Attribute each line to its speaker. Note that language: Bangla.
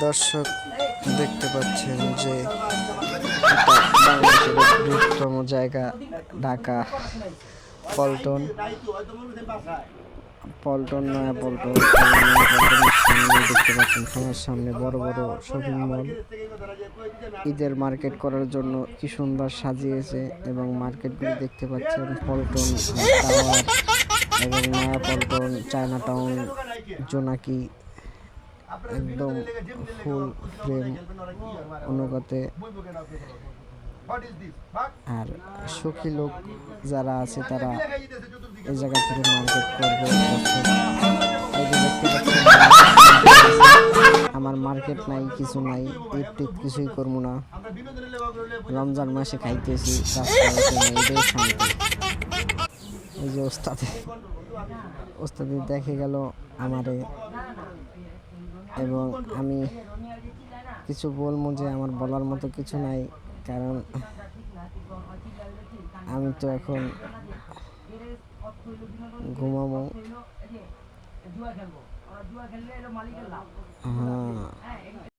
Speaker 1: দর্শক দেখতে পাচ্ছেন যে এটা বাংলাদেশের বৃহত্তম জায়গা ঢাকা পল্টন পল্টন নয়া পল্টন সামনে দেখতে পাচ্ছেন আমার সামনে বড় বড় শপিং মল ঈদের মার্কেট করার জন্য কি সুন্দর সাজিয়েছে এবং মার্কেটগুলি দেখতে পাচ্ছেন পল্টন টাওয়ার এবং নয়া পল্টন চায়না টাউন জোনাকি একদম ফুল ফ্রেম অনুপাতে আর সুখী লোক যারা আছে তারা এই জায়গা থেকে মার্কেট করবে। আমার মার্কেট নাই, কিছু নাই, ঈদ টিদ কিছুই করবো না, রমজান মাসে খাইতেছি, শান্তি। এই যে ওস্তাদি দেখে গেল আমারে এবং আমি কিছু বলবো যে আমার বলার মতো কিছু নাই, কারণ আমি তো এখন ঘুমাবো। হ্যাঁ।